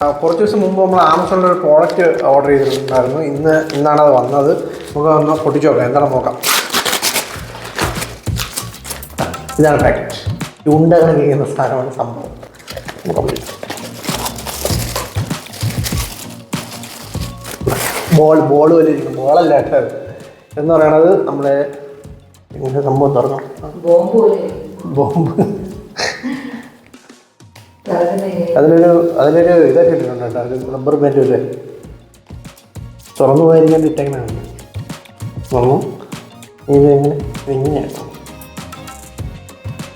കുറച്ച് ദിവസം മുമ്പ് നമ്മൾ ആമസോണിൽ ഒരു പ്രോഡക്റ്റ് ഓർഡർ ചെയ്തിട്ടുണ്ടായിരുന്നു. ഇന്നാണ് അത് വന്നത്. നമുക്ക് ഒന്ന് പൊട്ടിച്ച് നോക്കാം, എന്താണെന്ന് നോക്കാം. ഇതാണ് പാക്കറ്റ്. ഉണ്ടകൾ കഴിയുന്ന സാധനമാണ് സംഭവം. ബോൾ പോലെ ഇരിക്കും. ബോളല്ല കേട്ടോ എന്ന് പറയണത്. നമ്മളെ ഇങ്ങനെ സംഭവം തുറന്നു ബോംബ്. അതിലൊരു ഇതൊക്കെ ഇട്ടിട്ടുണ്ട് കേട്ടോ. ഒരു റബ്ബർ ബാൻഡ് ഇല്ലേ, തുറന്നു പോയിരിക്കാൻ ഇട്ടെങ്ങനെയാണ് തുറന്നു. ഇതെങ്ങനെ ഇങ്ങനെയാട്ടോ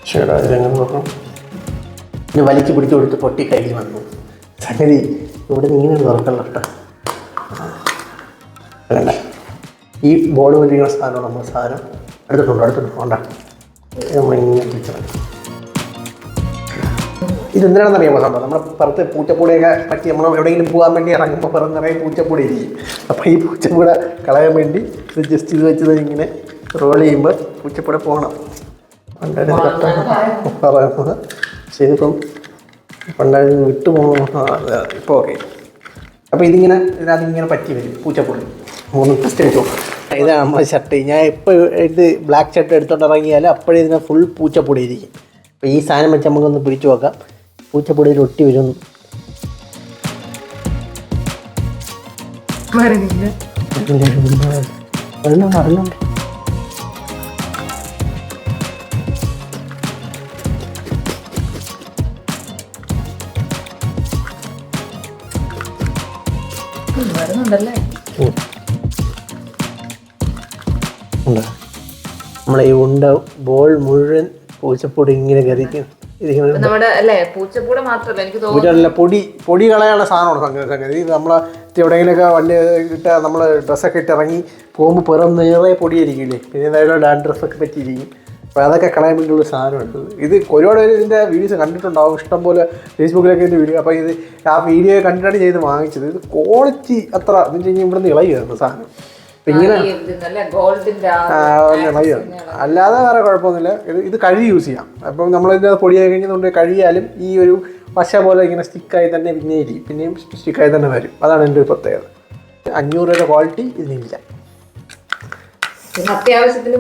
ചേട്ടാ. ഇതെങ്ങനെ നോക്കണം. പിന്നെ വലിച്ചു പിടിച്ചു കൊടുത്ത് പൊട്ടി കയ്യിൽ വന്നു. സംഗതി ഇവിടെ നിന്ന് ഇങ്ങനെ തുറക്കണ്ട കേട്ടോ. വേണ്ട, ഈ ബോൾ വലിയ സാധനമാണ്. നമ്മൾ സാധനം എടുത്തിട്ടുണ്ട് വേണ്ട. നമ്മളിങ്ങനെ പിടിച്ചത് ഇതെന്തിനാണെന്ന് അറിയാമോ സംഭവം? നമ്മുടെ പുറത്ത് പൂച്ചപ്പൂടിയൊക്കെ പറ്റി നമ്മൾ എവിടെയെങ്കിലും പോകാൻ വേണ്ടി ഇറങ്ങുമ്പോൾ പുറത്ത് നിറയെ പൂച്ചപ്പൂടി ഇരിക്കും. അപ്പോൾ ഈ പൂച്ചപ്പൂട കളയാൻ വേണ്ടി ഇത് ജസ്റ്റ് ഇത് വെച്ചത് ഇങ്ങനെ റോൾ ചെയ്യുമ്പോൾ പൂച്ചപ്പൂട പോകണം. പറയുന്നത് ശരിപ്പം പണ്ടായത് വിട്ടു പോകണം. ഇപ്പോൾ ഓക്കെ. അപ്പോൾ ഇതിനകത്തിങ്ങനെ പറ്റി വരും പൂച്ചപ്പൂടി. മൂന്ന് ടെസ്റ്റ് വെച്ചു. ഇതാണ് നമ്മുടെ ഷർട്ട്. ഞാൻ എപ്പോൾ ഇത് ബ്ലാക്ക് ഷർട്ട് എടുത്തോണ്ട് ഇറങ്ങിയാലും അപ്പോഴേ ഇതിനെ ഫുൾ പൂച്ചപ്പൊടി ഇരിക്കും. അപ്പോൾ ഈ സാധനം വെച്ച് നമുക്കൊന്ന് പിടിച്ചു നോക്കാം. പൂച്ചപ്പൊടിയിൽ ഒട്ടി വരും. അറിയുന്നുണ്ട്. നമ്മളെ ഈ ഉണ്ട ബോൾ മുഴുവൻ പൂച്ചപ്പൊടി ഇങ്ങനെ കറിക്കും. പൊടി കളയാനുള്ള സാധനമാണ് സംഗതി. ഇത് നമ്മളെ എവിടെയെങ്കിലുമൊക്കെ വണ്ടി ഇട്ട നമ്മൾ ഡ്രസ്സൊക്കെ ഇട്ട് ഇറങ്ങി പോകുമ്പോൾ പുറം നിറയെ പൊടിയായിരിക്കില്ലേ. പിന്നെ എന്തായാലും ഡാൻഡ്രഫൊക്കെ പറ്റിയിരിക്കും. അപ്പോൾ അതൊക്കെ കളയാൻ വേണ്ടിയുള്ള സാധനമുണ്ട്. ഇത് ഒരുപാട് പേര് ഇതിൻ്റെ വീഡിയോസ് കണ്ടിട്ടുണ്ടാവും, ഇഷ്ടംപോലെ ഫേസ്ബുക്കിലൊക്കെ ഇതിൻ്റെ വീഡിയോ. അപ്പോൾ ആ വീഡിയോ കണ്ടിട്ടാണ് ചെയ്ത് വാങ്ങിച്ചത്. ഇത് ക്വാളിറ്റി അത്ര എന്ന് വെച്ച് കഴിഞ്ഞാൽ ഇവിടെ നിന്ന് ഇളകിയാണ് സാധനം. ഇങ്ങനെ അല്ലാതെ വേറെ കുഴപ്പമൊന്നുമില്ല. ഇത് കഴുകി യൂസ് ചെയ്യാം. അപ്പം നമ്മളിതിൻ്റെ പൊടിയായി കഴിഞ്ഞതുകൊണ്ട് കഴുകിയാലും ഈ ഒരു പശ പോലെ ഇങ്ങനെ സ്റ്റിക്കായി തന്നെ പിന്നെയും സ്റ്റിക്കായി തന്നെ വരും. അതാണ് എൻ്റെ ഒരു പ്രത്യേകത. 500 രൂപ ക്വാളിറ്റി ഇതിനില്ല. അത്യാവശ്യത്തിന്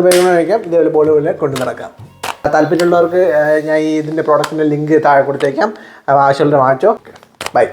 ഉപയോഗിക്കാം. ഇതേപോലെ ബോൾ പോലെ കൊണ്ടു നടക്കാം. താല്പര്യമുള്ളവർക്ക് ഞാൻ ഇതിൻ്റെ പ്രോഡക്റ്റിൻ്റെ ലിങ്ക് താഴെ കൊടുത്തേക്കാം. ആവശ്യമുള്ള വാങ്ങിച്ചോ. ബൈ.